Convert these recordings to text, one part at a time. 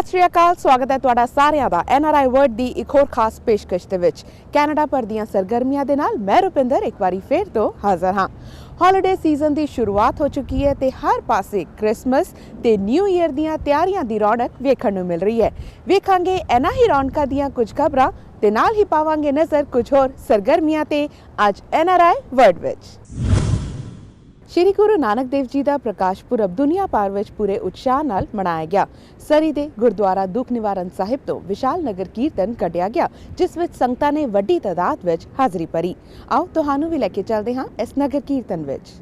सत श्री अकाल। स्वागत है तुहाडा सारिਆਂ ਦਾ NRI वर्ड ਦੀ ਇੱਕ ਹੋਰ ਖਾਸ ਪੇਸ਼ਕਸ਼ ਦੇ ਵਿੱਚ। ਕੈਨੇਡਾ ਭਰ ਦੀਆਂ ਸਰਗਰਮੀਆਂ ਦੇ ਨਾਲ ਮੈਂ ਰੁਪਿੰਦਰ ਇੱਕ ਵਾਰੀ ਫੇਰ ਤੋਂ ਹਾਜ਼ਰ ਹਾਂ। ਹੌਲੀਡੇ ਸੀਜ਼ਨ ਦੀ ਸ਼ੁਰੂਆਤ ਹੋ ਚੁੱਕੀ ਹੈ ਤੇ ਹਰ ਪਾਸੇ ਕ੍ਰਿਸਮਸ ਤੇ ਨਿਊ ਈਅਰ ਦੀਆਂ ਤਿਆਰੀਆਂ ਦੀ ਰੌਣਕ ਵੇਖਣ ਨੂੰ ਮਿਲ ਰਹੀ ਹੈ। ਵੇਖਾਂਗੇ ਇਹਨਾਂ ਹੀ ਰੌਣਕਾਂ ਦੀਆਂ ਕੁਝ ਖਬਰਾਂ ਤੇ ਨਾਲ ਹੀ ਪਾਵਾਂਗੇ ਨਜ਼ਰ ਕੁਝ ਹੋਰ ਸਰਗਰਮੀਆਂ ਤੇ ਅੱਜ NRI वर्ड ਵਿੱਚ। श्री गुरु नानक देव जी का प्रकाश पुरब दुनिया भर में पूरे उत्साह नाल मनाया गया। सरी दे गुरुद्वारा दुख निवारण साहिब तो विशाल नगर कीर्तन कढ़िया गया, जिस विच संगतां ने वड्डी तादाद विच हाज़री भरी। आओ तुहानूं भी लैके चलदे हां इस नगर कीर्तन विच।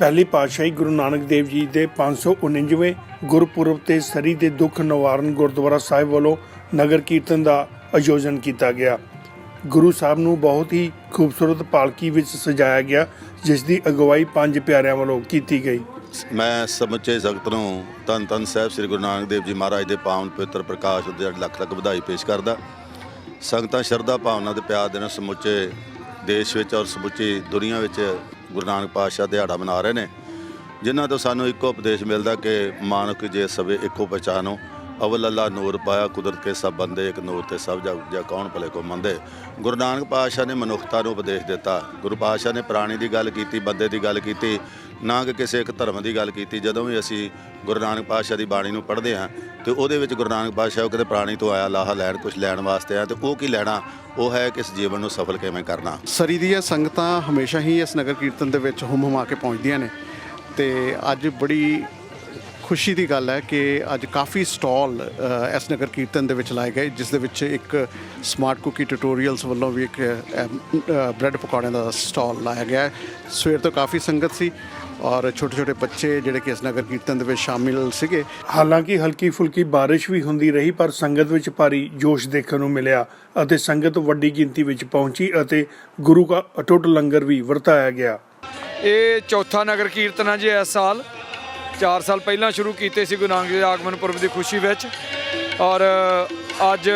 पहली पातशाही गुरु नानक देव जी के 549वें गुरपुरब ते सरी दे दुख निवारण गुरुद्वारा साहिब वालों नगर कीर्तन का आयोजन किया गया। गुरु साहब ਨੂੰ बहुत ही खूबसूरत पालकी ਵਿੱਚ सजाया गया, जिस की अगवाई 5 प्यारिਆਂ ਵੱਲੋਂ ਕੀਤੀ ਗਈ। मैं समुचे संगत ਨੂੰ ਧੰਨ ਧੰਨ ਸਾਹਿਬ ਸ੍ਰੀ ਗੁਰੂ ਨਾਨਕ ਦੇਵ ਜੀ ਮਹਾਰਾਜ ਦੇ ਪਾਵਨ ਪਵਿੱਤਰ ਪ੍ਰਕਾਸ਼ ਦੇ ਲੱਖ ਲੱਖ ਵਧਾਈ ਪੇਸ਼ ਕਰਦਾ। ਸੰਗਤਾਂ ਸ਼ਰਧਾ ਭਾਵਨਾ ਦੇ ਪਿਆਰ ਦੇ ਨਾਲ ਸਮੁੱਚੇ ਦੇਸ਼ ਵਿੱਚ ਔਰ ਸਮੁੱਚੀ ਦੁਨੀਆ ਵਿੱਚ ਗੁਰੂ ਨਾਨਕ ਪਾਤਸ਼ਾਹ ਦਿਹਾੜਾ ਮਨਾ ਰਹੇ ਨੇ, ਜਿਨ੍ਹਾਂ ਤੋਂ ਸਾਨੂੰ ਇੱਕੋ ਉਪਦੇਸ਼ ਮਿਲਦਾ ਕਿ ਮਾਨੁਖ ਜੇ ਸਵੇ ਇੱਕੋ ਪਛਾਨੋ, अवल अल्लाह नूर पाया कुदरत के सब बंदे, एक नूर ते सब जग जा कौन भले को मंदे। गुरु नानक पातशाह ने मनुखता को उपदेश दिता। गुरु पातशाह ने प्राणी की गल की, बंदे की गल की, ना कि किसी एक धर्म की गल की। जदों भी असी गुरु नानक पातशाह की बाणी को पढ़ते हैं तो वो गुरु नानक पातशाह कहते प्राणी तो आया लाहा लैन कुछ लैन वास्ते आया, तो वो की लैना वो है कि इस जीवन को सफल किवें करना। सरी ਦੀਆਂ ਸੰਗਤਾਂ हमेशा ही इस नगर कीर्तन ਦੇ ਵਿੱਚ ਹੁਮ ਹੁਮਾ ਕੇ ਪਹੁੰਚਦੀਆਂ ਨੇ ਤੇ ਅੱਜ ਬੜੀ खुशी की गल है कि अज काफ़ी स्टॉल इस नगर कीर्तन के लाए गए, जिस दे विच एक स्मार्ट कुकी ट्यूटोरियल्स वालों भी एक ब्रैड पकौड़ियां का स्टॉल लाया गया है। सवेर तो काफ़ी संगत सी और छोटे छोटे बच्चे जिहड़े कि इस नगर कीर्तन के शामिल सीगे। हालांकि हल्की फुल्की बारिश भी होंदी रही, पर संगत विच भारी जोश देखने को मिलिया अते संगत वड्डी गिनती विच पहुंची अते गुरु का अटुट लंगर भी वरताया गया। ये चौथा नगर कीर्तन है जी इस साल। 4 साल पहला शुरू किए सी गुरु नानक देव आगमन पुरब की खुशी में, और अज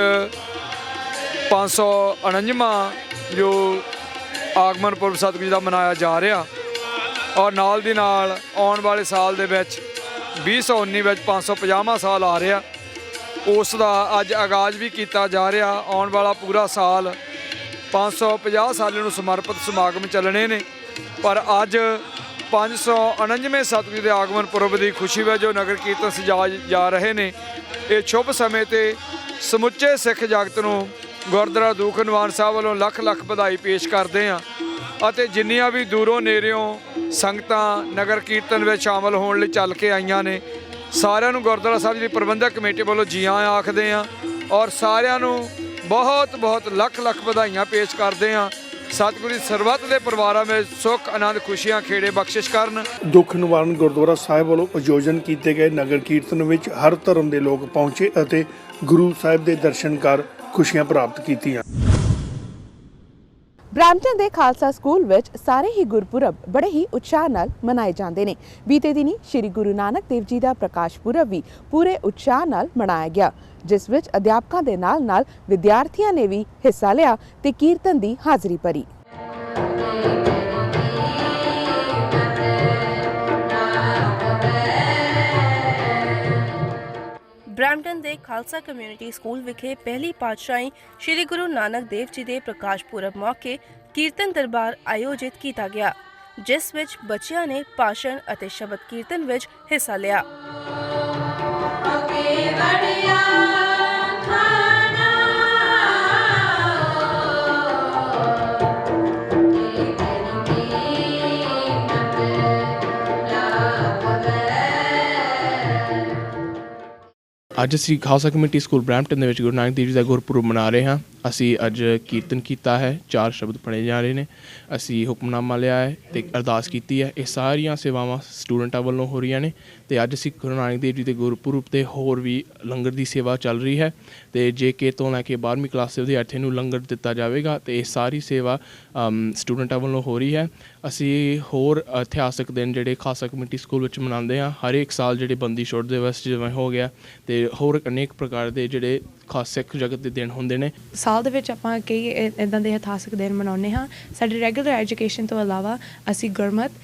549वां जो आगमन पुरब सतगुरू जी का मनाया जा रहा, और नाल दी नाल आने वाले साल दे विच 2019 में 550वां साल आ रहा, उस दा अज आगाज़ भी किया जा रहा। आने वाला पूरा साल 550 साल नूं समर्पित समागम चलने ने, पर अज 549वें सतगुरू के आगमन पुरब की खुशी में जो नगर कीर्तन सजाए जा रहे हैं, ये शुभ समय ते समुचे सिख जगत नूं गुरुद्वारा दुख निवारण साहिब वालों लख लख बधाई पेश करते हैं। और जिन्नियां भी दूरों नेरियों संगतां नगर कीर्तन में शामिल होने लई चल के आईयां ने, सारिआं नूं गुरुद्वारा साहिब जी प्रबंधक कमेटी वालों जी आयां आखदे हैं, और सारिआं नूं बहुत बहुत लख लख बधाइयां पेश करते हैं। सतगुरू सरबत के परिवारों में सुख आनंद खुशियां खेड़े बख्शिश करन। दुख निवारण गुरुद्वारा साहिब वालों आयोजन किए गए नगर कीर्तन में हर धर्म के लोग पहुंचे और गुरु साहिब के दर्शन कर खुशियां प्राप्त कीतियां। ब्रैम्पटन के खालसा स्कूल विच सारे ही गुरपुरब बड़े ही उत्साह नाल मनाए जाते हैं। बीते दिनी श्री गुरु नानक देव जी का प्रकाश पुरब भी पूरे उत्साह नाल मनाया गया, जिस विच अध्यापकों के नाल विद्यार्थियों ने भी हिस्सा लिया ते कीर्तन की हाज़री भरी। ब्रैम्पटन के खालसा कम्यूनिटी स्कूल विखे पहली पातशाही श्री गुरु नानक देव जी के प्रकाश पुरब मौके कीर्तन दरबार आयोजित किया गया, जिस विच बच्चियां ने भाषण और शब्द कीर्तन विच हिस्सा लिया। ਅੱਜ ਅਸੀਂ ਖਾਲਸਾ ਕਮਿਊਨਿਟੀ ਸਕੂਲ ਬਰੈਂਪਟਨ ਦੇ ਵਿੱਚ ਗੁਰੂ ਨਾਨਕ ਦੇਵ ਜੀ ਦਾ ਗੁਰਪੁਰਬ ਮਨਾ ਰਹੇ ਹਾਂ। ਅਸੀਂ ਅੱਜ ਕੀਰਤਨ ਕੀਤਾ ਹੈ, 4 ਸ਼ਬਦ ਪੜ੍ਹੇ ਜਾ ਰਹੇ ਨੇ, ਅਸੀਂ ਹੁਕਮਨਾਮਾ ਲਿਆ ਹੈ ਅਤੇ ਅਰਦਾਸ ਕੀਤੀ ਹੈ। ਇਹ ਸਾਰੀਆਂ ਸੇਵਾਵਾਂ ਸਟੂਡੈਂਟਾਂ ਵੱਲੋਂ ਹੋ ਰਹੀਆਂ ਨੇ ਅਤੇ ਅੱਜ ਅਸੀਂ ਗੁਰੂ ਨਾਨਕ ਦੇਵ ਜੀ ਦੇ ਗੁਰਪੁਰਬ 'ਤੇ ਹੋਰ ਵੀ ਲੰਗਰ ਦੀ ਸੇਵਾ ਚੱਲ ਰਹੀ ਹੈ ਅਤੇ JK ਤੋਂ ਲੈ ਕੇ 12ਵੀਂ ਕਲਾਸ ਦੇ ਵਿਦਿਆਰਥੀਆਂ ਨੂੰ ਲੰਗਰ ਦਿੱਤਾ ਜਾਵੇਗਾ ਅਤੇ ਇਹ ਸਾਰੀ ਸੇਵਾ ਸਟੂਡੈਂਟਾਂ ਵੱਲੋਂ ਹੋ ਰਹੀ ਹੈ। ਅਸੀਂ ਹੋਰ ਇਤਿਹਾਸਕ ਦਿਨ ਜਿਹੜੇ ਖਾਲਸਾ ਕਮਿਊਨਿਟੀ ਸਕੂਲ ਵਿੱਚ ਮਨਾਉਂਦੇ ਹਾਂ, ਹਰੇਕ ਸਾਲ ਜਿਹੜੇ ਬੰਦੀ ਛੋੜ ਦਿਵਸ ਜਿਵੇਂ ਹੋ ਗਿਆ ਅਤੇ ਹੋਰ ਅਨੇਕ ਪ੍ਰਕਾਰ ਦੇ ਜਿਹੜੇ ਖਾਸ ਸਿੱਖ ਜਗਤ ਦੇ ਦਿਨ ਹੁੰਦੇ ਨੇ। ਸਾਲ ਦੇ ਵਿੱਚ ਆਪਾਂ ਕਈ ਇੱਦਾਂ ਦੇ ਇਤਿਹਾਸਕ ਦਿਨ ਮਨਾਉਂਦੇ ਹਾਂ। ਸਾਡੀ ਰੈਗੂਲਰ ਐਜੂਕੇਸ਼ਨ ਤੋਂ ਇਲਾਵਾ ਅਸੀਂ ਗੁਰਮਤਿ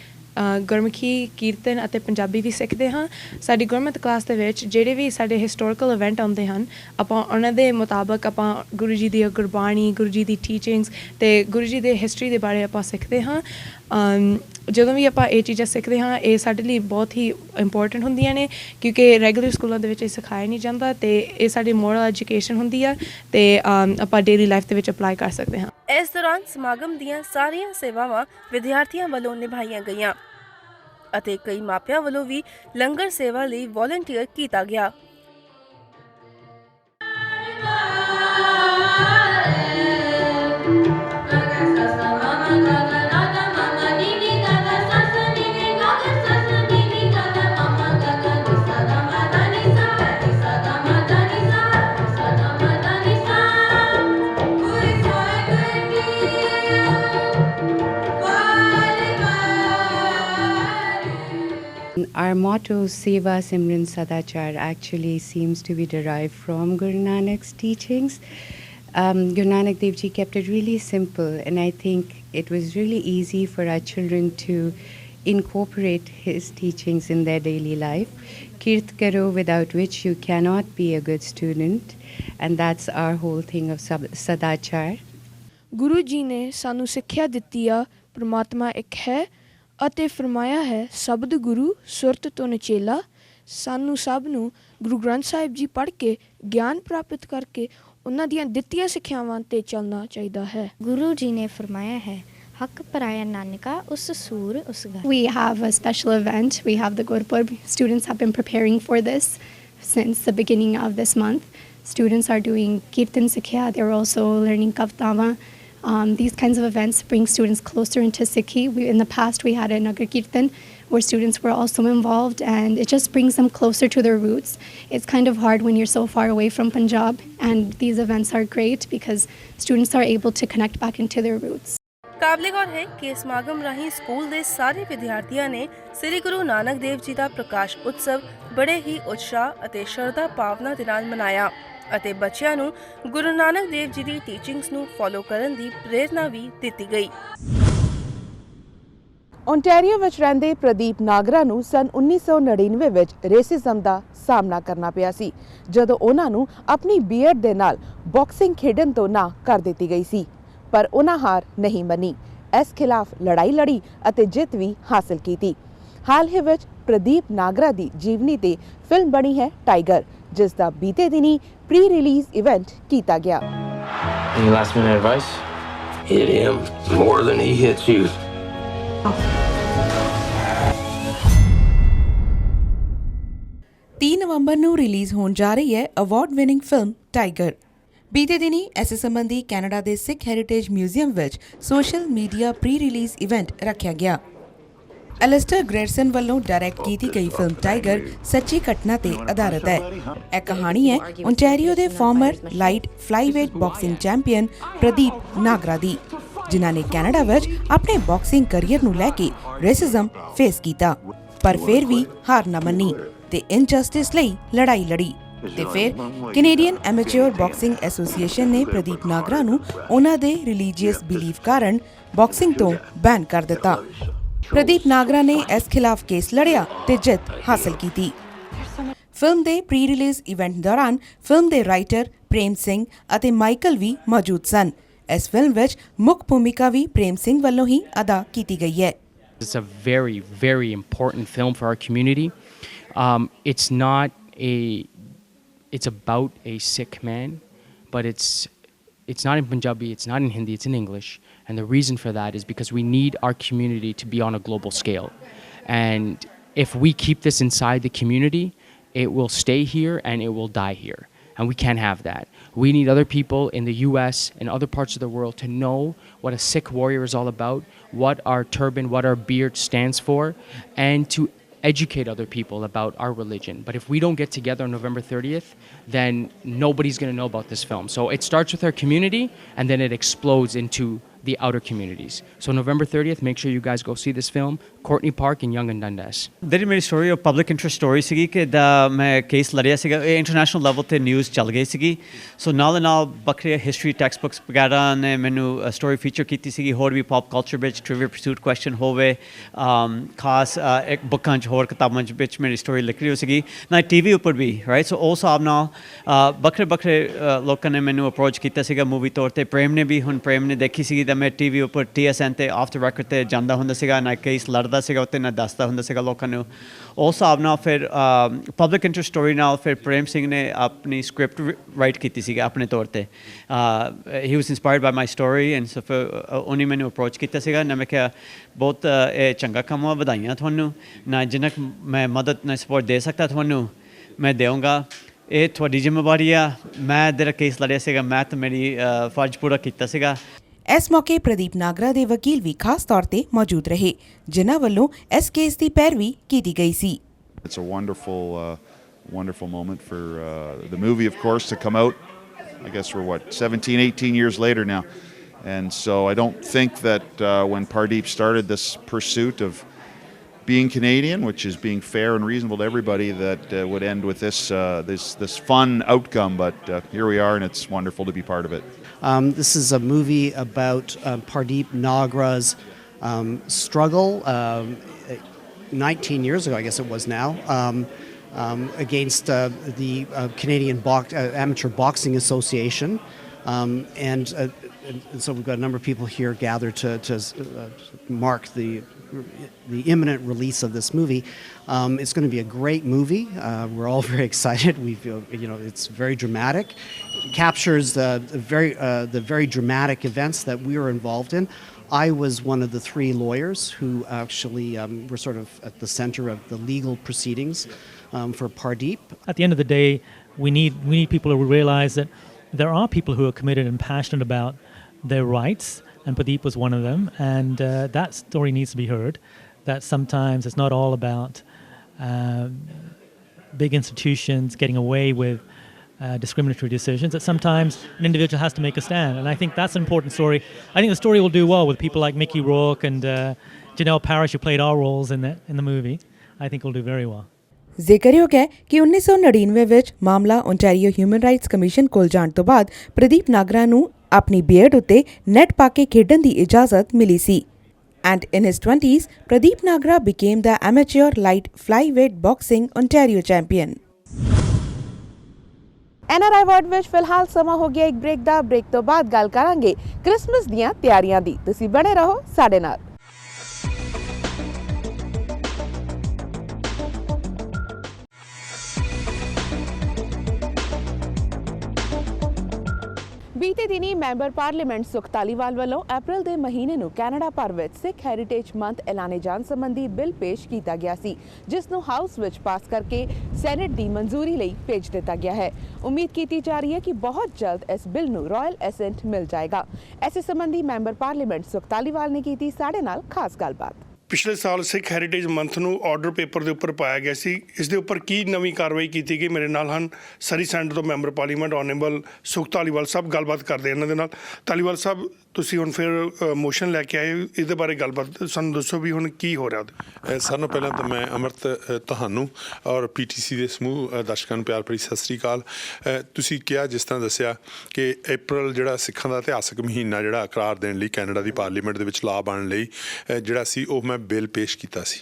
ਗੁਰਮੁਖੀ ਕੀਰਤਨ ਅਤੇ ਪੰਜਾਬੀ ਵੀ ਸਿੱਖਦੇ ਹਾਂ। ਸਾਡੀ ਗੁਰਮਤਿ ਕਲਾਸ ਦੇ ਵਿੱਚ ਜਿਹੜੇ ਵੀ ਸਾਡੇ ਹਿਸਟੋਰੀਕਲ ਇਵੈਂਟ ਆਉਂਦੇ ਹਨ, ਆਪਾਂ ਉਹਨਾਂ ਦੇ ਮੁਤਾਬਕ ਆਪਾਂ ਗੁਰੂ ਜੀ ਦੀ ਗੁਰਬਾਣੀ, ਗੁਰੂ ਜੀ ਦੀ ਟੀਚਿੰਗਸ ਅਤੇ ਗੁਰੂ ਜੀ ਦੇ ਹਿਸਟਰੀ ਦੇ ਬਾਰੇ ਆਪਾਂ ਸਿੱਖਦੇ ਹਾਂ। ਜਦੋਂ ਵੀ ਆਪਾਂ ਇਹ ਚੀਜ਼ਾਂ ਸਿੱਖਦੇ ਹਾਂ, ਇਹ ਸਾਡੇ ਲਈ ਬਹੁਤ ਹੀ ਇੰਪੋਰਟੈਂਟ ਹੁੰਦੀਆਂ ਨੇ, ਕਿਉਂਕਿ ਰੈਗੂਲਰ ਸਕੂਲਾਂ ਦੇ ਵਿੱਚ ਇਹ ਸਿਖਾਇਆ ਨਹੀਂ ਜਾਂਦਾ ਅਤੇ ਇਹ ਸਾਡੀ ਮੋਰਲ ਐਜੂਕੇਸ਼ਨ ਹੁੰਦੀ ਆ ਅਤੇ ਆਪਾਂ ਡੇਲੀ ਲਾਈਫ ਦੇ ਵਿੱਚ ਅਪਲਾਈ ਕਰ ਸਕਦੇ ਹਾਂ। ਇਸ ਦੌਰਾਨ ਸਮਾਗਮ ਦੀਆਂ ਸਾਰੀਆਂ ਸੇਵਾਵਾਂ ਵਿਦਿਆਰਥੀਆਂ ਵੱਲੋਂ ਨਿਭਾਈਆਂ ਗਈਆਂ ਅਤੇ ਕਈ ਮਾਪਿਆਂ ਵੱਲੋਂ ਵੀ ਲੰਗਰ ਸੇਵਾ ਲਈ ਵੋਲੰਟੀਅਰ ਕੀਤਾ ਗਿਆ। Our motto, Seva Simran Sadachar, actually seems to be derived from Guru Nanak's teachings. Guru Nanak Dev Ji kept it really simple, and I think it was really easy for our children to incorporate his teachings in their daily life. Kirt karo, without which you cannot be a good student, and that's our whole thing of Sadachar. Guru ji ਨੇ ਸਾਨੂੰ ਸਿੱਖਿਆ ਦਿੱਤੀ ਆ, ਪ੍ਰਮਾਤਮਾ ਇੱਕ ਹੈ ਅਤੇ ਫਰਮਾਇਆ ਹੈ ਸ਼ਬਦ ਗੁਰੂ ਸੁਰਤ ਤੋਂ ਨਚੇਲਾ। ਸਾਨੂੰ ਸਭ ਨੂੰ ਗੁਰੂ ਗ੍ਰੰਥ ਸਾਹਿਬ ਜੀ ਪੜ੍ਹ ਕੇ ਗਿਆਨ ਪ੍ਰਾਪਤ ਕਰਕੇ ਉਹਨਾਂ ਦੀਆਂ ਦਿੱਤੀਆਂ ਸਿੱਖਿਆਵਾਂ 'ਤੇ ਚੱਲਣਾ ਚਾਹੀਦਾ ਹੈ। ਗੁਰੂ ਜੀ ਨੇ ਫਰਮਾਇਆ ਹੈ ਹੱਕ ਪਰਾਇਆ ਨਾਨਕਾ ਉਸ ਸੂਰ ਉਸ ਗਾ। We have a special event. We have the Gurpurab. Students have been preparing for this since the beginning of this month. Students are doing Kirtan Sikhya. They're also learning Kavtava. These kinds of events bring students closer into Sikhi. In the past, we had a Nagar Kirtan where students were also involved, and it just brings them closer to their roots. It's kind of hard when you're so far away from Punjab, and these events are great because students are able to connect back into their roots. ਕਾਬਲੇ ਗੌਰ ਹੈ ਕਿ ਇਸ ਸਮਾਗਮ ਰਾਹੀਂ school ਦੇ ਸਾਰੇ ਵਿਦਿਆਰਥੀਆਂ ਨੇ ਸ੍ਰੀ ਗੁਰੂ ਨਾਨਕ ਦੇਵ ਜੀ ਦਾ ਪ੍ਰਕਾਸ਼ ਉਤਸਵ ਬੜੇ ਹੀ ਉਤਸ਼ਾਹ ਅਤੇ ਸ਼ਰਧਾ ਭਾਵਨਾ ਦੇ ਨਾਲ ਮਨਾਇਆ ਅਤੇ ਬੱਚਿਆਂ ਨੂੰ ਗੁਰੂ ਨਾਨਕ ਦੇਵ ਜੀ ਦੀ ਟੀਚਿੰਗਸ ਨੂੰ ਫੋਲੋ ਕਰਨ ਦੀ ਪ੍ਰੇਰਨਾ ਵੀ ਦਿੱਤੀ ਗਈ। ਓਨਟਾਰੀਓ ਵਿੱਚ ਰਹਿੰਦੇ ਪ੍ਰਦੀਪ ਨਾਗਰਾ ਨੂੰ ਸਨ 1999 ਵਿੱਚ ਰੇਸਿਜ਼ਮ ਦਾ ਸਾਹਮਣਾ ਕਰਨਾ ਪਿਆ ਸੀ, ਜਦੋਂ ਉਹਨਾਂ ਨੂੰ ਆਪਣੀ ਬੀਐਡ ਦੇ ਨਾਲ ਬਾਕਸਿੰਗ ਖੇਡਣ ਤੋਂ ਨਾ ਕਰ ਦਿੱਤੀ ਗਈ ਸੀ, ਪਰ ਉਹਨਾਂ ਹਾਰ ਨਹੀਂ ਮੰਨੀ। ਇਸ ਖਿਲਾਫ ਲੜਾਈ ਲੜੀ ਅਤੇ ਜਿੱਤ ਵੀ ਹਾਸਲ ਕੀਤੀ। ਹਾਲ ਹੀ ਵਿੱਚ ਪ੍ਰਦੀਪ ਨਾਗਰਾ ਦੀ ਜੀਵਨੀ ਤੇ ਫਿਲਮ ਬਣੀ ਹੈ ਟਾਈਗਰ, ਜਿਸ ਦਾ ਬੀਤੇ ਦਿਨੀ ਪ੍ਰੀ ਰਿਲੀਜ਼ ਇਵੈਂਟ ਕੀਤਾ ਗਿਆ। Any last minute advice? Hit him more than he hits you. 3 ਨਵੰਬਰ ਨੂੰ ਰਿਲੀਜ਼ ਹੋਣ ਜਾ ਰਹੀ ਹੈ ਅਵਾਰਡ ਵਿਨਿੰਗ ਫਿਲਮ ਟਾਈਗਰ। ਬੀਤੇ ਦਿਨੀ ਇਸ ਸੰਬੰਧੀ ਕੈਨੇਡਾ ਦੇ ਸਿੱਖ ਹੈਰੀਟੇਜ ਮਿਊਜ਼ੀਅਮ ਵਿੱਚ social media pre release event ਰੱਖਿਆ ਗਿਆ। ਐਲਿਸਟਰ ਗ੍ਰੇਰਸਨ ਵੱਲੋਂ ਡਾਇਰੈਕਟ ਕੀਤੀ ਗਈ ਫਿਲਮ ਟਾਈਗਰ ਸੱਚੀ ਘਟਨਾ ਤੇ ਆਧਾਰਿਤ ਹੈ। ਇਹ ਕਹਾਣੀ ਹੈ ਓਨਟਾਰੀਓ ਦੇ former light flyweight boxing champion Pradeep Nagra ਦੀ, ਜਿਨ੍ਹਾਂ ਨੇ ਕੈਨੇਡਾ ਵਿੱਚ ਆਪਣੇ ਬਾਕਸਿੰਗ ਕਰੀਅਰ ਨੂੰ ਲੈ ਕੇ ਰੇਸਿਜ਼ਮ ਫੇਸ ਕੀਤਾ, ਪਰ ਫਿਰ ਵੀ ਹਾਰ ਨਾ ਮੰਨੀ ਤੇ ਇਨਜਸਟਿਸ ਲਈ ਲੜਾਈ ਲੜੀ। ਤੇ ਫਿਰ ਕੈਨੇਡੀਅਨ ਐਮੇਚਿਓਰ ਬਾਕਸਿੰਗ ਐਸੋਸੀਏਸ਼ਨ ਨੇ ਪ੍ਰਦੀਪ ਨਾਗਰਾ ਨੂੰ ਉਹਨਾਂ ਦੇ ਰਿਲੀਜੀਅਸ ਬਿਲੀਫ ਕਾਰਨ ਬਾਕਸਿੰਗ ਤੋਂ ਬੈਨ ਕਰ ਦਿੱਤਾ। ਪ੍ਰਦੀਪ ਨਾਗਰਾ ਨੇ ਇਸ ਖਿਲਾਫ ਕੇਸ ਲੜਿਆ ਤੇ ਜਿੱਤ ਹਾਸਲ ਕੀਤੀ। ਫਿਲਮ ਦੇ ਪ੍ਰੀ ਰਿਲੀਜ਼ ਇਵੈਂਟ ਦੌਰਾਨ ਫਿਲਮ ਦੇ ਰਾਈਟਰ ਪ੍ਰੇਮ ਸਿੰਘ ਅਤੇ ਮਾਈਕਲ ਵੀ ਮੌਜੂਦ ਸਨ। ਇਸ ਫਿਲਮ ਵਿੱਚ ਮੁੱਖ ਭੂਮਿਕਾ ਵੀ ਪ੍ਰੇਮ ਸਿੰਘ ਵੱਲੋਂ ਹੀ ਅਦਾ ਕੀਤੀ ਗਈ ਹੈ। It's a very, very important film for our community. It's about a Sikh man, but it's not in Punjabi, it's not in Hindi, it's in English. And the reason for that is because we need our community to be on a global scale. And if we keep this inside the community, it will stay here and it will die here. And we can't have that. We need other people in the US and other parts of the world to know what a Sikh warrior is all about, what our turban, what our beard stands for, and to educate other people about our religion. But if we don't get together on November 30th, then nobody's going to know about this film. So it starts with our community and then it explodes into the outer communities. So November 30th, make sure you guys go see this film. Courtney Park and Young and Dundas. ਜਿਹੜੀ ਮੇਰੀ story ਉਹ public interest story ਸੀਗੀ ਕਿ ਦਾ ਮੈਂ case ਲੜਿਆ ਸੀਗਾ ਇਹ international level ਤੇ ਨਿਊਜ਼ ਚੱਲ ਗਈ ਸੀਗੀ ਸੋ ਨਾਲ ਨਾਲ ਵੱਖਰੇ ਹਿਸਟਰੀ ਟੈਕਸਟ ਬੁੱਕਸ ਵਗੈਰਾ ਨੇ ਮੈਨੂੰ ਸਟੋਰੀ ਫੀਚਰ ਕੀਤੀ ਸੀਗੀ ਹੋਰ ਵੀ ਪੌਪ ਕਲਚਰ ਵਿੱਚ ਟ੍ਰਿਵੀਆ ਪਰਸੂਟ ਕੁਐਸਚਨ ਹੋਵੇ ਖਾਸ ਇੱਕ ਬੁੱਕਾਂ 'ਚ ਹੋਰ ਕਿਤਾਬਾਂ 'ਚ ਵਿੱਚ ਮੇਰੀ ਸਟੋਰੀ ਲਿਖੀ ਹੋਈ ਸੀਗੀ ਨਾ ਟੀਵੀ ਉੱਪਰ ਵੀ ਰਾਈਟ ਸੋ ਉਸ ਹਿਸਾਬ ਨਾਲ ਵੱਖਰੇ ਵੱਖਰੇ ਲੋਕਾਂ ਨੇ ਮੈਨੂੰ ਅਪਰੋਚ ਕੀਤਾ ਸੀਗਾ ਮੂਵੀ ਤੌਰ ਤੇ ਪ੍ਰੇਮ ਨੇ ਵੀ ਹੁਣ ਪ੍ਰੇਮ ਨੇ ਦੇਖੀ ਸੀਗੀ ਤਾਂ ਮੈਂ ਟੀਵੀ ਉੱਪਰ TSN ਤੇ ਆਫ ਦ ਰੈਕਡ ਤੇ ਜਾਂਦਾ ਹੁੰਦਾ ਸੀਗਾ ਨਾ ਕੇਸ ਲੜਦਾ ਸੀਗਾ ਉੱਤੇ ਨਾ ਦੱਸਦਾ ਹੁੰਦਾ ਸੀਗਾ ਲੋਕਾਂ ਨੂੰ ਉਸ ਹਿਸਾਬ ਨਾਲ ਫਿਰ ਪਬਲਿਕ ਇੰਟਰਸਟ ਸਟੋਰੀ ਨਾਲ ਫਿਰ ਪ੍ਰੇਮ ਸਿੰਘ ਨੇ ਆਪਣੀ ਸਕ੍ਰਿਪਟ ਰਾਈਟ ਕੀਤੀ ਸੀਗੀ ਆਪਣੇ ਤੌਰ ਤੇ ਹੀ was inspired by my story and so ਫਿਰ ਉਹਨੇ ਮੈਨੂੰ ਅਪਰੋਚ ਕੀਤਾ ਸੀਗਾ ਨਾ ਮੈਂ ਕਿਹਾ ਬਹੁਤ ਇਹ ਚੰਗਾ ਕੰਮ ਆ ਵਧਾਈਆਂ ਤੁਹਾਨੂੰ ਨਾ ਜਿੰਨਾ ਮੈਂ ਮਦਦ ਨਾਲ ਸਪੋਰਟ ਦੇ ਸਕਦਾ ਤੁਹਾਨੂੰ ਮੈਂ ਦੇਵਾਂਗਾ ਇਹ ਤੁਹਾਡੀ ਜ਼ਿੰਮੇਵਾਰੀ ਆ ਮੈਂ ਜਿਹੜਾ ਕੇਸ ਲੜਿਆ ਸੀਗਾ ਮੈਂ ਤਾਂ ਮੇਰੀ ਫਰਜ਼ ਪੂਰਾ ਕੀਤਾ ਸੀਗਾ ਇਸ ਮੌਕੇ ਪ੍ਰਦੀਪ ਨਾਗਰਾ ਦੇ ਵਕੀਲ ਵੀ ਖਾਸ ਤੌਰ ਤੇ ਮੌਜੂਦ ਰਹੇ ਜਿਨ੍ਹਾਂ ਵੱਲੋਂ ਇਸ ਕੇਸ ਦੀ ਪੈਰਵੀ ਕੀਤੀ ਗਈ ਸੀ It's a wonderful moment for the movie, of course, to come out. I guess we're 17, 18 years later now. And so I don't think that when Pardeep started this pursuit of being Canadian, which is being fair and reasonable to everybody, that would end with this fun outcome. But here we are, and it's wonderful to be part of it. This is a movie about Pardeep Nagra's struggle 19 years ago, I guess it was now, against the Canadian Amateur Boxing Association. And so we've got a number of people here gathered to mark the imminent release of this movie. It's going to be a great movie. We're all very excited. It's very dramatic. It captures the very dramatic events that we were involved in. I was one of the 3 lawyers who actually were sort of at the center of the legal proceedings for Pardeep. At the end of the day, we need people who realize that there are people who are committed and passionate about their rights, and Pardeep was one of them. And that story needs to be heard. That sometimes it's not all about big institutions getting away with discriminatory decisions, that sometimes an individual has to make a stand. And I think that's an important story. I think the story will do well with people like Mickey Rourke and Janelle Parrish, who played our roles in the movie. I think it'll do very well. ਜ਼ਿਕਰਯੋਗ ਹੈ ਕਿ 1999 ਵਿੱਚ ਮਾਮਲਾ Ontario human rights commission ਕੋਲ ਜਾਣ ਤੋਂ ਬਾਅਦ ਪ੍ਰਦੀਪ ਨਾਗਰਾ ਨੂੰ ਆਪਣੀ ਬੀਅਰਡ ਉੱਤੇ ਨੈਟ ਪਾ ਕੇ ਖੇਡਣ ਦੀ ਇਜਾਜ਼ਤ ਮਿਲੀ ਸੀ and in his 20s Pradeep Nagra became the amateur light flyweight boxing Ontario champion. NRI Word ਵਿੱਚ ਫਿਲਹਾਲ ਸਮਾਂ ਹੋ ਗਿਆ ਇੱਕ ਬ੍ਰੇਕ ਦਾ ਬ੍ਰੇਕ ਤੋਂ ਬਾਅਦ ਗੱਲ ਕਰਾਂਗੇ ਕ੍ਰਿਸਮਸ ਦੀਆਂ ਤਿਆਰੀਆਂ ਦੀ ਤੁਸੀਂ ਬਣੇ ਰਹੋ ਸਾਡੇ ਨਾਲ ਬੀਤੇ ਦਿਨੀ ਮੈਂਬਰ ਪਾਰਲੀਮੈਂਟ ਸੁਖ ਧਾਲੀਵਾਲ ਵੱਲੋਂ ਅਪ੍ਰੈਲ ਦੇ ਮਹੀਨੇ ਨੂੰ ਕੈਨੇਡਾ ਭਰ ਵਿੱਚ ਸਿੱਖ ਹੈਰੀਟੇਜ ਮੰਥ ਐਲਾਨੇ ਜਾਣ ਸੰਬੰਧੀ ਬਿੱਲ ਪੇਸ਼ ਕੀਤਾ ਗਿਆ ਸੀ ਜਿਸ ਨੂੰ ਹਾਊਸ ਵਿੱਚ ਪਾਸ ਕਰਕੇ ਸੈਨੇਟ ਦੀ ਮਨਜ਼ੂਰੀ ਲਈ ਭੇਜ ਦਿੱਤਾ ਗਿਆ ਹੈ ਉਮੀਦ ਕੀਤੀ ਜਾ ਰਹੀ ਹੈ ਕਿ ਬਹੁਤ ਜਲਦ ਇਸ ਬਿੱਲ ਨੂੰ ਰਾਇਲ ਐਸੈਂਟ ਮਿਲ ਜਾਏਗਾ ਇਸੇ ਸੰਬੰਧੀ ਮੈਂਬਰ ਪਾਰਲੀਮੈਂਟ ਸੁਖ ਧਾਲੀਵਾਲ ਨੇ ਕੀਤੀ ਸਾਡੇ ਨਾਲ ਖਾਸ ਗੱਲਬਾਤ ਪਿਛਲੇ ਸਾਲ ਸਿੱਖ ਹੈਰੀਟੇਜ ਮੰਥ ਨੂੰ ਆਰਡਰ ਪੇਪਰ ਦੇ ਉੱਪਰ ਪਾਇਆ ਗਿਆ ਸੀ ਇਸ ਦੇ ਉੱਪਰ ਕੀ ਨਵੀਂ ਕਾਰਵਾਈ ਕੀਤੀ ਗਈ ਮੇਰੇ ਨਾਲ ਹਨ ਸਰੀ ਸੈਂਟਰ ਤੋਂ ਮੈਂਬਰ ਪਾਰਲੀਮੈਂਟ ਆਨਰੇਬਲ ਸੁਖ ਧਾਲੀਵਾਲ ਸਾਹਿਬ ਗੱਲਬਾਤ ਕਰਦੇ ਇਹਨਾਂ ਦੇ ਨਾਲ ਧਾਲੀਵਾਲ ਸਾਹਿਬ ਤੁਸੀਂ ਹੁਣ ਫਿਰ ਮੋਸ਼ਨ ਲੈ ਕੇ ਆਏ ਇਹਦੇ ਬਾਰੇ ਗੱਲਬਾਤ ਸਾਨੂੰ ਦੱਸੋ ਵੀ ਹੁਣ ਕੀ ਹੋ ਰਿਹਾ ਸਾਰਿਆਂ ਨੂੰ ਪਹਿਲਾਂ ਤਾਂ ਮੈਂ ਅਮਰਤ ਤੁਹਾਨੂੰ ਔਰ PTC ਦੇ ਸਮੂਹ ਦਰਸ਼ਕਾਂ ਨੂੰ ਪਿਆਰ ਭਰੀ ਸਤਿ ਸ੍ਰੀ ਅਕਾਲ ਤੁਸੀਂ ਕਿਹਾ ਜਿਸ ਤਰ੍ਹਾਂ ਦੱਸਿਆ ਕਿ ਅਪ੍ਰੈਲ ਜਿਹੜਾ ਸਿੱਖਾਂ ਦਾ ਇਤਿਹਾਸਕ ਮਹੀਨਾ ਜਿਹੜਾ ਕਰਾਰ ਦੇਣ ਲਈ ਕੈਨੇਡਾ ਦੀ ਪਾਰਲੀਮੈਂਟ ਦੇ ਵਿੱਚ ਲਾਅ ਬਣਨ ਲਈ ਜਿਹੜਾ ਸੀ ਉਹ ਮੈਂ ਬਿੱਲ ਪੇਸ਼ ਕੀਤਾ ਸੀ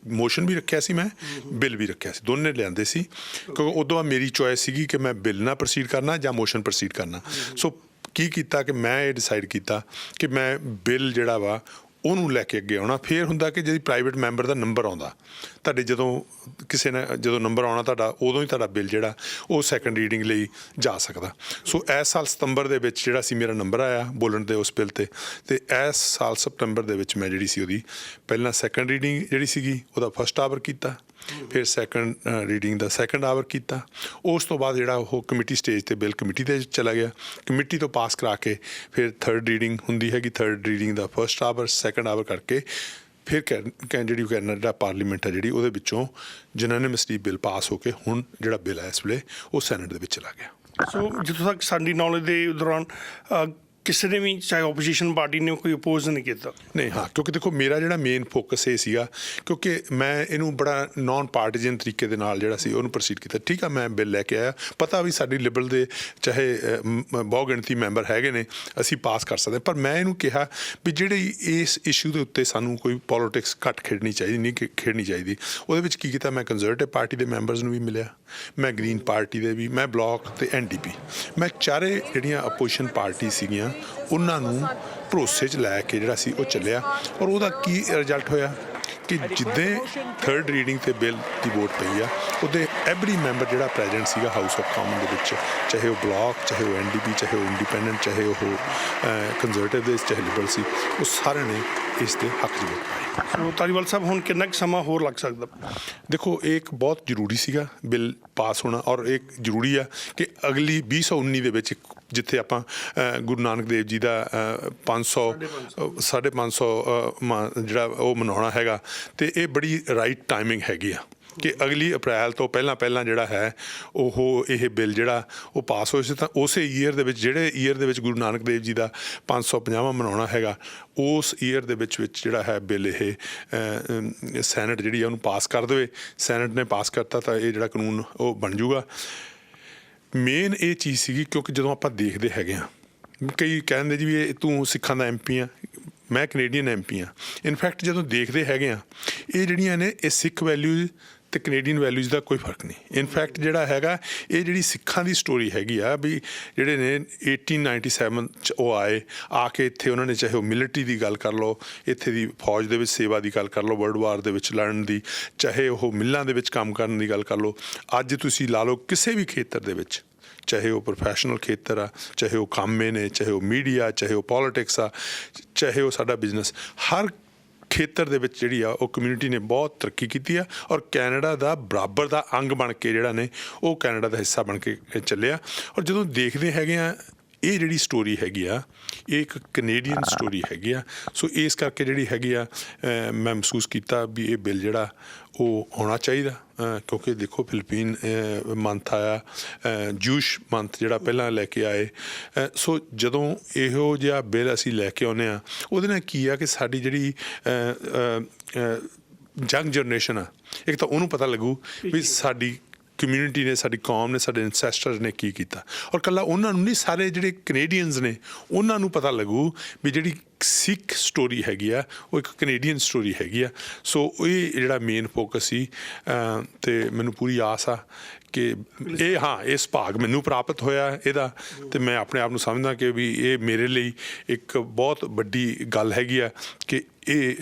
ਮੋਸ਼ਨ ਵੀ ਰੱਖਿਆ ਸੀ ਮੈਂ ਬਿੱਲ ਵੀ ਰੱਖਿਆ ਸੀ ਦੋਨੇ ਲਿਆਂਦੇ ਸੀ ਕਿਉਂਕਿ ਉਦੋਂ ਬਾਅਦ ਮੇਰੀ ਚੋਇਸ ਸੀਗੀ ਕਿ ਮੈਂ ਬਿੱਲ ਨਾਲ ਪ੍ਰੋਸੀਡ ਕਰਨਾ ਜਾਂ ਮੋਸ਼ਨ ਪ੍ਰੋਸੀਡ ਕਰਨਾ ਸੋ ਕੀ ਕੀਤਾ ਕਿ ਮੈਂ ਇਹ ਡਿਸਾਈਡ ਕੀਤਾ ਕਿ ਮੈਂ ਬਿੱਲ ਜਿਹੜਾ ਵਾ ਉਹਨੂੰ ਲੈ ਕੇ ਅੱਗੇ ਆਉਣਾ ਫਿਰ ਹੁੰਦਾ ਕਿ ਜਿਹੜੀ ਪ੍ਰਾਈਵੇਟ ਮੈਂਬਰ ਦਾ ਨੰਬਰ ਆਉਂਦਾ ਤੁਹਾਡੇ ਜਦੋਂ ਕਿਸੇ ਨੇ ਜਦੋਂ ਨੰਬਰ ਆਉਣਾ ਤੁਹਾਡਾ ਉਦੋਂ ਹੀ ਤੁਹਾਡਾ ਬਿੱਲ ਜਿਹੜਾ ਉਹ ਸੈਕੰਡ ਰੀਡਿੰਗ ਲਈ ਜਾ ਸਕਦਾ ਸੋ ਇਸ ਸਾਲ ਸਤੰਬਰ ਦੇ ਵਿੱਚ ਜਿਹੜਾ ਸੀ ਮੇਰਾ ਨੰਬਰ ਆਇਆ ਬੋਲਣ ਦੇ ਉਸ ਬਿੱਲ 'ਤੇ ਇਸ ਸਾਲ ਸਪਟੰਬਰ ਦੇ ਵਿੱਚ ਮੈਂ ਜਿਹੜੀ ਸੀ ਉਹਦੀ ਪਹਿਲਾਂ ਸੈਕੰਡ ਰੀਡਿੰਗ ਜਿਹੜੀ ਸੀਗੀ ਉਹਦਾ ਫਸਟ ਆਵਰ ਕੀਤਾ ਫਿਰ ਸੈਕੰਡ ਰੀਡਿੰਗ ਦਾ ਸੈਕੰਡ ਆਵਰ ਕੀਤਾ ਉਸ ਤੋਂ ਬਾਅਦ ਜਿਹੜਾ ਉਹ ਕਮੇਟੀ ਸਟੇਜ 'ਤੇ ਬਿੱਲ ਕਮੇਟੀ ਦੇ ਚਲਾ ਗਿਆ ਕਮੇਟੀ ਤੋਂ ਪਾਸ ਕਰਾ ਕੇ ਫਿਰ ਥਰਡ ਰੀਡਿੰਗ ਹੁੰਦੀ ਹੈਗੀ ਥਰਡ ਰੀਡਿੰਗ ਦਾ ਫਸਟ ਆਵਰ ਸੈਕੰਡ ਆਵਰ ਕਰਕੇ ਫਿਰ ਜਿਹੜੀ ਕੈਨੇਡਾ ਪਾਰਲੀਮੈਂਟ ਹੈ ਜਿਹੜੀ ਉਹਦੇ ਵਿੱਚੋਂ ਯੂਨੈਨਿਮਸਲੀ ਬਿੱਲ ਪਾਸ ਹੋ ਕੇ ਹੁਣ ਜਿਹੜਾ ਬਿੱਲ ਹੈ ਇਸ ਵੇਲੇ ਉਹ ਸੈਨੇਟ ਦੇ ਵਿੱਚ ਚਲਾ ਗਿਆ ਸੋ ਜਿੱਥੋਂ ਤੱਕ ਸਾਡੀ ਨੌਲੇਜ ਦੇ ਦੌਰਾਨ ਕਿਸੇ ਨੇ ਵੀ ਚਾਹੇ ਆਪੋਜੀਸ਼ਨ ਪਾਰਟੀ ਨੇ ਕੋਈ ਅਪੋਜ਼ ਨਹੀਂ ਕੀਤਾ? ਨਹੀਂ, ਹਾਂ, ਕਿਉਂਕਿ ਦੇਖੋ ਮੇਰਾ ਜਿਹੜਾ ਮੇਨ ਫੋਕਸ ਇਹ ਸੀਗਾ, ਕਿਉਂਕਿ ਮੈਂ ਇਹਨੂੰ ਬੜਾ ਨਾਨ ਪਾਰਟੀਜਨ ਤਰੀਕੇ ਦੇ ਨਾਲ ਜਿਹੜਾ ਸੀ ਉਹਨੂੰ ਪ੍ਰੋਸੀਡ ਕੀਤਾ। ਠੀਕ ਆ, ਮੈਂ ਬਿੱਲ ਲੈ ਕੇ ਆਇਆ, ਪਤਾ ਵੀ ਸਾਡੀ ਲਿਬਰਲ ਦੇ ਚਾਹੇ ਬਹੁ ਗਿਣਤੀ ਮੈਂਬਰ ਹੈਗੇ ਨੇ, ਅਸੀਂ ਪਾਸ ਕਰ ਸਕਦੇ, ਪਰ ਮੈਂ ਇਹਨੂੰ ਕਿਹਾ ਵੀ ਜਿਹੜੀ ਇਸ ਇਸ਼ੂ ਦੇ ਉੱਤੇ ਸਾਨੂੰ ਕੋਈ ਪੋਲੀਟਿਕਸ ਘੱਟ ਖੇਡਣੀ ਚਾਹੀਦੀ, ਨਹੀਂ ਖੇਡਣੀ ਚਾਹੀਦੀ। ਉਹਦੇ ਵਿੱਚ ਕੀ ਕੀਤਾ, ਮੈਂ ਕੰਜ਼ਰਵੇਟਿਵ ਪਾਰਟੀ ਦੇ ਮੈਂਬਰਸ ਨੂੰ ਵੀ ਮਿਲਿਆ, ਮੈਂ ਗ੍ਰੀਨ ਪਾਰਟੀ ਦੇ ਵੀ, ਮੈਂ ਬਲਾਕ ਤੇ NDP, ਮੈਂ ਚਾਰੇ ਜਿਹੜੀਆਂ ਅਪੋਜੀਸ਼ਨ ਪਾਰਟੀ ਸੀਗੀਆਂ ਉਹਨਾਂ ਨੂੰ ਭਰੋਸੇ 'ਚ ਲੈ ਕੇ ਜਿਹੜਾ ਸੀ ਉਹ ਚੱਲਿਆ। ਔਰ ਉਹਦਾ ਕੀ ਰਿਜ਼ਲਟ ਹੋਇਆ ਕਿ ਜਿੱਦਾਂ ਥਰਡ ਰੀਡਿੰਗ ਤੇ ਬਿੱਲ ਦੀ ਵੋਟ ਪਈ ਆ, ਉਹਦੇ ਐਵਰੀ ਮੈਂਬਰ ਜਿਹੜਾ ਪ੍ਰੈਜ਼ੈਂਟ ਸੀਗਾ ਹਾਊਸ ਆਫ ਕਾਮਨ ਦੇ ਵਿੱਚ, ਚਾਹੇ ਉਹ ਬਲਾਕ, ਚਾਹੇ ਉਹ NDP, ਚਾਹੇ ਉਹ ਇੰਡੀਪੈਂਡੈਂਟ, ਚਾਹੇ ਉਹ ਕੰਜ਼ਰਵੇਟਿਵ ਦੇ, ਚਾਹੇ ਲਿਬਰਲ ਸੀ, ਉਹ ਸਾਰਿਆਂ ਨੇ ਇਸ ਦੇ ਹੱਕ 'ਚ ਵੋਟ ਪਾਈ। ਸੋ ਧਾਲੀਵਾਲ ਸਾਹਿਬ, ਹੁਣ ਕਿੰਨਾ ਕੁ ਸਮਾਂ ਹੋਰ ਲੱਗ ਸਕਦਾ? ਦੇਖੋ, ਇਹ ਇੱਕ ਬਹੁਤ ਜ਼ਰੂਰੀ ਸੀਗਾ ਬਿੱਲ ਪਾਸ ਹੋਣਾ, ਔਰ ਇਹ ਜ਼ਰੂਰੀ ਆ ਕਿ ਅਗਲੀ 2019 ਦੇ ਵਿੱਚ ਜਿੱਥੇ ਆਪਾਂ ਗੁਰੂ ਨਾਨਕ ਦੇਵ ਜੀ ਦਾ 550 ਜਿਹੜਾ ਉਹ ਮਨਾਉਣਾ ਹੈਗਾ, ਅਤੇ ਇਹ ਬੜੀ ਰਾਈਟ ਟਾਈਮਿੰਗ ਹੈਗੀ ਆ ਕਿ ਅਗਲੀ ਅਪ੍ਰੈਲ ਤੋਂ ਪਹਿਲਾਂ ਜਿਹੜਾ ਹੈ ਉਹ ਇਹ ਬਿੱਲ ਜਿਹੜਾ ਉਹ ਪਾਸ ਹੋਇਆ ਸੀ। ਤਾਂ ਉਸੇ ਈਅਰ ਦੇ ਵਿੱਚ, ਜਿਹੜੇ ਈਅਰ ਦੇ ਵਿੱਚ ਗੁਰੂ ਨਾਨਕ ਦੇਵ ਜੀ ਦਾ 550ਵਾਂ ਮਨਾਉਣਾ ਹੈਗਾ, ਉਸ ਈਅਰ ਦੇ ਵਿੱਚ ਜਿਹੜਾ ਹੈ ਬਿੱਲ ਇਹ ਸੈਨੇਟ ਜਿਹੜੀ ਆ ਉਹਨੂੰ ਪਾਸ ਕਰ ਦੇਵੇ। ਸੈਨੇਟ ਨੇ ਪਾਸ ਕਰਤਾ ਤਾਂ ਇਹ ਜਿਹੜਾ ਕਾਨੂੰਨ ਉਹ ਬਣ ਜੂਗਾ। ਮੇਨ ਇਹ ਚੀਜ਼ ਸੀਗੀ ਕਿਉਂਕਿ ਜਦੋਂ ਆਪਾਂ ਦੇਖਦੇ ਹੈਗੇ ਹਾਂ, ਕਈ ਕਹਿੰਦੇ ਜੀ ਵੀ ਇਹ ਤੂੰ ਸਿੱਖਾਂ ਦਾ MP ਆ, ਮੈਂ ਕੈਨੇਡੀਅਨ MP ਆ। ਇਨਫੈਕਟ ਜਦੋਂ ਦੇਖਦੇ ਹੈਗੇ ਆ, ਇਹ ਜਿਹੜੀਆਂ ਨੇ ਇਹ ਸਿੱਖ ਵੈਲਿਊਜ਼ ਅਤੇ ਕੈਨੇਡੀਅਨ ਵੈਲਿਊਜ਼ ਦਾ ਕੋਈ ਫਰਕ ਨਹੀਂ। ਇਨਫੈਕਟ ਜਿਹੜਾ ਹੈਗਾ, ਇਹ ਜਿਹੜੀ ਸਿੱਖਾਂ ਦੀ ਸਟੋਰੀ ਹੈਗੀ ਆ ਵੀ ਜਿਹੜੇ ਨੇ 1897 'ਚ ਉਹ ਆ ਕੇ ਇੱਥੇ ਉਹਨਾਂ ਨੇ, ਚਾਹੇ ਉਹ ਮਿਲਟਰੀ ਦੀ ਗੱਲ ਕਰ ਲਓ, ਇੱਥੇ ਦੀ ਫੌਜ ਦੇ ਵਿੱਚ ਸੇਵਾ ਦੀ ਗੱਲ ਕਰ ਲਓ, ਵਰਲਡ ਵਾਰ ਦੇ ਵਿੱਚ ਲੜਨ ਦੀ, ਚਾਹੇ ਉਹ ਮਿੱਲਾਂ ਦੇ ਵਿੱਚ ਕੰਮ ਕਰਨ ਦੀ ਗੱਲ ਕਰ ਲਓ। ਅੱਜ ਤੁਸੀਂ ਲਾ ਲਓ ਕਿਸੇ ਵੀ ਖੇਤਰ ਦੇ ਵਿੱਚ, ਚਾਹੇ ਉਹ ਪ੍ਰੋਫੈਸ਼ਨਲ ਖੇਤਰ ਆ, ਚਾਹੇ ਉਹ ਕਾਮੇ ਨੇ, ਚਾਹੇ ਉਹ ਮੀਡੀਆ, ਚਾਹੇ ਉਹ ਪੋਲੀਟਿਕਸ ਆ, ਚਾਹੇ ਉਹ ਸਾਡਾ ਬਿਜ਼ਨਸ, ਹਰ ਖੇਤਰ ਦੇ ਵਿੱਚ ਜਿਹੜੀ ਆ ਉਹ ਕਮਿਊਨਿਟੀ ਨੇ ਬਹੁਤ ਤਰੱਕੀ ਕੀਤੀ ਆ। ਔਰ ਕੈਨੇਡਾ ਦਾ ਬਰਾਬਰ ਦਾ ਅੰਗ ਬਣ ਕੇ ਜਿਹੜਾ ਨੇ ਉਹ ਕੈਨੇਡਾ ਦਾ ਹਿੱਸਾ ਬਣ ਕੇ ਚੱਲਿਆ। ਔਰ ਜਦੋਂ ਦੇਖਦੇ ਹੈਗੇ ਆ, ਇਹ ਜਿਹੜੀ ਸਟੋਰੀ ਹੈਗੀ ਆ, ਇਹ ਇੱਕ ਕੈਨੇਡੀਅਨ ਸਟੋਰੀ ਹੈਗੀ ਆ। ਸੋ ਇਸ ਕਰਕੇ ਜਿਹੜੀ ਹੈਗੀ ਆ, ਮੈਂ ਮਹਿਸੂਸ ਕੀਤਾ ਵੀ ਇਹ ਬਿੱਲ ਜਿਹੜਾ ਉਹ ਆਉਣਾ ਚਾਹੀਦਾ, ਕਿਉਂਕਿ ਦੇਖੋ ਫਿਲੀਪੀਨ ਮੰਥ ਆਇਆ, ਜੂਸ਼ ਮੰਥ ਜਿਹੜਾ ਪਹਿਲਾਂ ਲੈ ਕੇ ਆਏ। ਸੋ ਜਦੋਂ ਇਹੋ ਜਿਹਾ ਬਿੱਲ ਅਸੀਂ ਲੈ ਕੇ ਆਉਂਦੇ ਹਾਂ, ਉਹਦੇ ਨਾਲ ਕੀ ਆ ਕਿ ਸਾਡੀ ਜਿਹੜੀ ਯੰਗ ਜਨਰੇਸ਼ਨ ਆ, ਇੱਕ ਤਾਂ ਉਹਨੂੰ ਪਤਾ ਲੱਗੂ ਵੀ ਸਾਡੀ ਕਮਿਊਨਿਟੀ ਨੇ, ਸਾਡੀ ਕੌਮ ਨੇ, ਸਾਡੇ ਐਨਸੈਸਟਰਸ ਨੇ ਕੀ ਕੀਤਾ। ਔਰ ਇਕੱਲਾ ਉਹਨਾਂ ਨੂੰ ਨਹੀਂ, ਸਾਰੇ ਜਿਹੜੇ ਕੈਨੇਡੀਅਨਸ ਨੇ ਉਹਨਾਂ ਨੂੰ ਪਤਾ ਲੱਗੂ ਵੀ ਜਿਹੜੀ ਸਿੱਖ ਸਟੋਰੀ ਹੈਗੀ ਆ ਉਹ ਇੱਕ ਕੈਨੇਡੀਅਨ ਸਟੋਰੀ ਹੈਗੀ ਆ। ਸੋ ਇਹ ਜਿਹੜਾ ਮੇਨ ਫੋਕਸ ਸੀ, ਅਤੇ ਮੈਨੂੰ ਪੂਰੀ ਆਸ ਆ ਕਿ ਇਹ, ਹਾਂ, ਇਸ ਭਾਗ ਮੈਨੂੰ ਪ੍ਰਾਪਤ ਹੋਇਆ ਇਹਦਾ, ਅਤੇ ਮੈਂ ਆਪਣੇ ਆਪ ਨੂੰ ਸਮਝਦਾ ਕਿ ਵੀ ਇਹ ਮੇਰੇ ਲਈ ਇੱਕ ਬਹੁਤ ਵੱਡੀ ਗੱਲ ਹੈਗੀ ਆ ਕਿ ਇਹ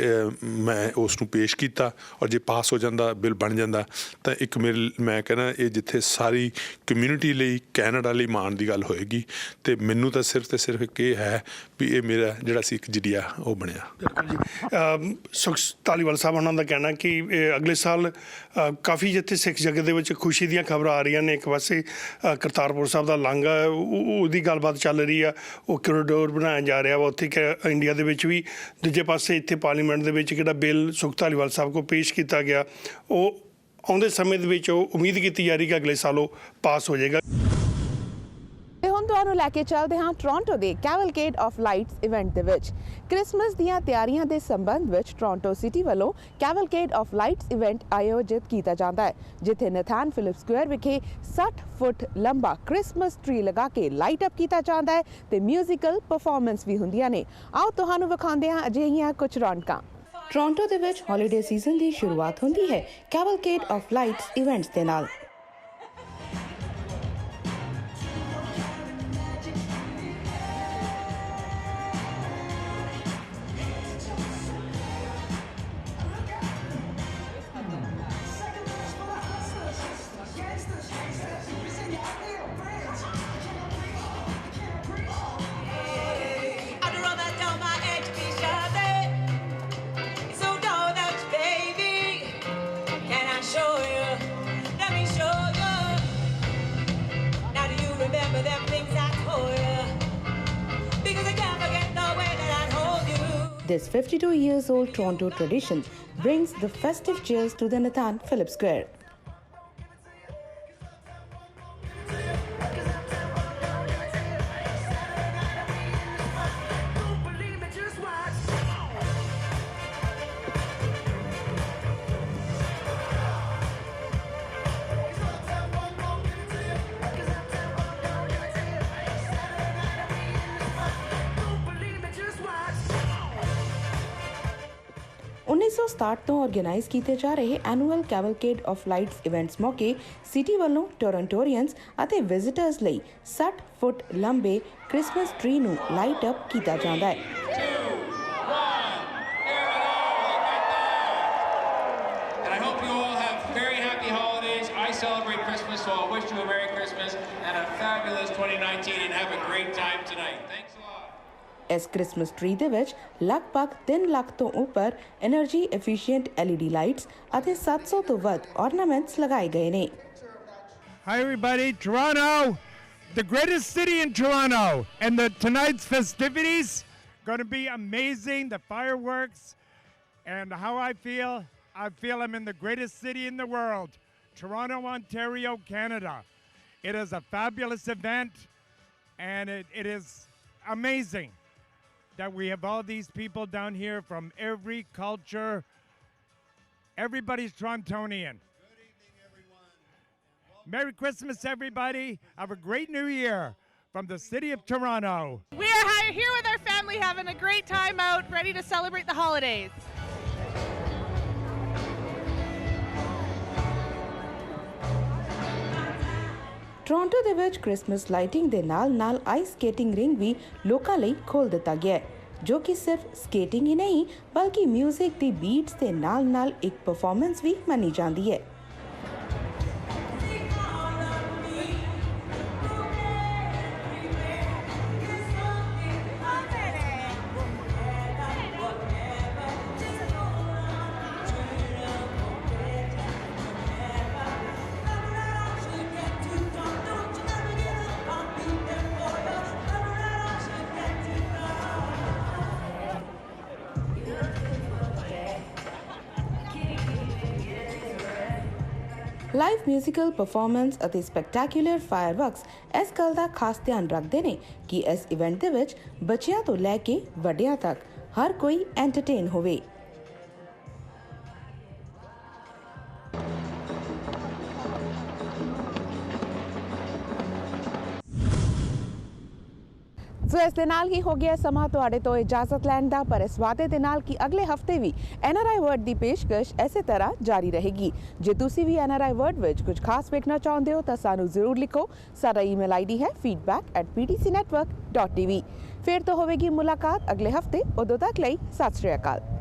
ਮੈਂ ਉਸ ਨੂੰ ਪੇਸ਼ ਕੀਤਾ। ਔਰ ਜੇ ਪਾਸ ਹੋ ਜਾਂਦਾ, ਬਿੱਲ ਬਣ ਜਾਂਦਾ, ਤਾਂ ਇੱਕ ਮੈਂ ਕਹਿੰਦਾ ਇਹ ਜਿੱਥੇ ਸਾਰੀ ਕਮਿਊਨਿਟੀ ਲਈ, ਕੈਨੇਡਾ ਲਈ ਮਾਣ ਦੀ ਗੱਲ ਹੋਏਗੀ। ਅਤੇ ਮੈਨੂੰ ਤਾਂ ਸਿਰਫ ਅਤੇ ਸਿਰਫ ਇੱਕ ਇਹ ਹੈ ਵੀ ਇਹ ਮੇਰਾ ਜਿਹੜਾ ਸੀ ਇੱਕ ਜਰੀਆ ਉਹ ਬਣਿਆ। ਸੁਖ ਧਾਲੀਵਾਲ ਸਾਹਿਬ ਉਹਨਾਂ ਦਾ ਕਹਿਣਾ ਕਿ ਅਗਲੇ ਸਾਲ ਕਾਫੀ ਜਿੱਥੇ ਸਿੱਖ ਜਗਤ ਦੇ ਵਿੱਚ ਖੁਸ਼ੀ ਦੀਆਂ ਖਬਰਾਂ ਆ ਰਹੀਆਂ ਨੇ। ਇੱਕ ਪਾਸੇ ਕਰਤਾਰਪੁਰ ਸਾਹਿਬ ਦਾ ਲਾਂਘਾ ਉਹਦੀ ਗੱਲਬਾਤ ਚੱਲ ਰਹੀ ਆ, ਉਹ ਕੋਰੀਡੋਰ ਬਣਾਇਆ ਜਾ ਰਿਹਾ ਵਾ ਉੱਥੇ ਇੰਡੀਆ ਦੇ ਵਿੱਚ ਵੀ। ਦੂਜੇ ਪਾਸੇ ਇੱਥੇ ਪਾਰਲੀਮੈਂਟ ਦੇ ਵਿੱਚ ਜਿਹੜਾ ਬਿੱਲ ਸੁਖ ਧਾਲੀਵਾਲ ਸਾਹਿਬ ਕੋਲ ਪੇਸ਼ ਕੀਤਾ ਗਿਆ, ਉਹ ਆਉਂਦੇ ਸਮੇਂ ਦੇ ਵਿੱਚ ਉਹ ਉਮੀਦ ਕੀਤੀ ਜਾ ਰਹੀ ਕਿ ਅਗਲੇ ਸਾਲ ਉਹ ਪਾਸ ਹੋ ਜਾਏਗਾ। ਤੇ ਹੁਣ ਤੁਹਾਨੂੰ ਲੈ ਕੇ ਚੱਲਦੇ ਹਾਂ ਟੋਰਾਂਟੋ ਦੇ ਕੈਵਲਕੇਡ ਆਫ ਲਾਈਟਸ ਇਵੈਂਟ ਦੇ ਵਿੱਚ। ਕ੍ਰਿਸਮਸ ਦੀਆਂ ਤਿਆਰੀਆਂ ਦੇ ਸੰਬੰਧ ਵਿੱਚ ਟੋਰਾਂਟੋ ਸਿਟੀ ਵੱਲੋਂ ਕੈਵਲਕੇਡ ਆਫ ਲਾਈਟਸ ਇਵੈਂਟ ਆਯੋਜਿਤ ਕੀਤਾ ਜਾਂਦਾ ਹੈ, ਜਿੱਥੇ ਨਥਾਨ ਫਿਲਿਪ ਸਕੁਆਇਰ ਵਿਖੇ 60 ਫੁੱਟ ਲੰਬਾ ਕ੍ਰਿਸਮਸ ਟਰੀ ਲਗਾ ਕੇ ਲਾਈਟ ਅਪ ਕੀਤਾ ਜਾਂਦਾ ਹੈ ਤੇ ਮਿਊਜ਼ੀਕਲ ਪਰਫਾਰਮੈਂਸ ਵੀ ਹੁੰਦੀਆਂ ਨੇ। ਆਓ ਤੁਹਾਨੂੰ ਵਿਖਾਉਂਦੇ ਹਾਂ ਅਜਿਹੀਆਂ ਕੁਝ ਰੌਣਕਾਂ। ਟੋਰਾਂਟੋ ਦੇ ਵਿੱਚ ਹੌਲੀਡੇ ਸੀਜ਼ਨ ਦੀ ਸ਼ੁਰੂਆਤ ਹੁੰਦੀ ਹੈ ਕੈਵਲਕੇਡ ਆਫ ਲਾਈਟਸ ਇਵੈਂਟਸ ਦੇ ਨਾਲ। This 52 years old Toronto tradition brings the festive cheers to the Nathan Phillips Square. 1967 ਤੋਂ ਆਰਗੇਨਾਈਜ਼ ਕੀਤੇ ਜਾ ਰਹੇ ਐਨੂਅਲ ਕੈਵਲਕੇਡ ਆਫ ਲਾਈਟਸ ਇਵੈਂਟਸ ਮੌਕੇ ਸਿਟੀ ਵੱਲੋਂ ਟੋਰੰਟੋਰੀਅਨਸ ਅਤੇ ਵਿਜ਼ਿਟਰਸ ਲਈ 60 ਫੁੱਟ ਲੰਬੇ ਕ੍ਰਿਸਮਸ ਟਰੀ ਨੂੰ ਲਾਈਟ ਅਪ ਕੀਤਾ ਜਾਂਦਾ ਹੈ। I celebrate Christmas, so I wish you a Merry Christmas and a fabulous 2019 and have a great time tonight. Thanks a lot. ਇਸ ਕ੍ਰਿਸਮਸ ਟਰੀ ਦੇ ਵਿੱਚ ਲਗਭਗ 3 ਲੱਖ ਤੋਂ ਉੱਪਰ એનર્ਜੀ ਐਫੀਸ਼ੀਐਂਟ LED ਲਾਈਟਸ ਅਤੇ 700 ਤੋਂ ਵੱਧ ornaments ਲਗਾਏ ਗਏ ਨੇ। Hi everybody, Toronto, the greatest city in Toronto, and tonight's festivities going to be amazing. The fireworks and how I feel I'm in the greatest city in the world. Toronto, Ontario, Canada. It is a fabulous event, and it is amazing that we have all these people down here from every culture. Everybody's Torontonian. Good evening, everyone. Merry Christmas, everybody. Have a great New Year from the city of Toronto. We are here with our family having a great time out, ready to celebrate the holidays. Toronto ਦੇ ਵਿੱਚ Christmas lighting ਦੇ ਨਾਲ ice skating ring ਵੀ ਲੋਕਾਂ ਲਈ ਖੋਲ੍ਹ ਦਿੱਤਾ ਗਿਆ ਹੈ, ਜੋ ਕਿ ਸਿਰਫ ਸਕੇਟਿੰਗ ਹੀ ਨਹੀਂ ਬਲਕਿ ਮਿਊਜ਼ਿਕ ਦੀ ਬੀਟਸ ਦੇ ਨਾਲ ਇੱਕ ਪਰਫਾਰਮੈਂਸ ਵੀ ਮੰਨੀ ਜਾਂਦੀ ਹੈ। ਲਾਈਵ ਮਿਊਜ਼ੀਕਲ ਪਰਫਾਰਮੈਂਸ ਅਤੇ ਸਪੈਕਟੈਕੂਲਰ ਫਾਇਰਵਰਕਸ ਇਸ ਗੱਲ ਦਾ ਖਾਸ ਧਿਆਨ ਰੱਖਦੇ ਨੇ ਕਿ ਇਸ ਇਵੈਂਟ ਦੇ ਵਿੱਚ ਬੱਚਿਆਂ ਤੋਂ ਲੈ ਕੇ ਵੱਡਿਆਂ ਤੱਕ ਹਰ ਕੋਈ ਐਂਟਰਟੇਨ ਹੋਵੇ। ਸੋ ਇਸ ਦੇ ਨਾਲ ਹੀ ਹੋ ਗਿਆ ਸਮਾਂ ਤੁਹਾਡੇ ਤੋਂ ਇਜਾਜ਼ਤ ਲੈਣ ਦਾ, ਪਰ ਇਸ ਵਾਅਦੇ ਦੇ ਨਾਲ ਕਿ ਅਗਲੇ ਹਫਤੇ ਵੀ NRI ਵਰਡ ਦੀ ਪੇਸ਼ਕਸ਼ ਇਸੇ ਤਰ੍ਹਾਂ ਜਾਰੀ ਰਹੇਗੀ। ਜੇ ਤੁਸੀਂ ਵੀ NRI ਵਰਡ ਵਿੱਚ ਕੁਝ ਖਾਸ ਵੇਖਣਾ ਚਾਹੁੰਦੇ ਹੋ ਤਾਂ ਸਾਨੂੰ ਜ਼ਰੂਰ ਲਿਖੋ। ਸਾਡਾ ਈਮੇਲ ID ਹੈ feedback@ptcnetwork.tv। ਫਿਰ ਤੋਂ ਹੋਵੇਗੀ ਮੁਲਾਕਾਤ ਅਗਲੇ ਹਫਤੇ, ਉਦੋਂ ਤੱਕ ਲਈ ਸਤਿ ਸ਼੍ਰੀ ਅਕਾਲ।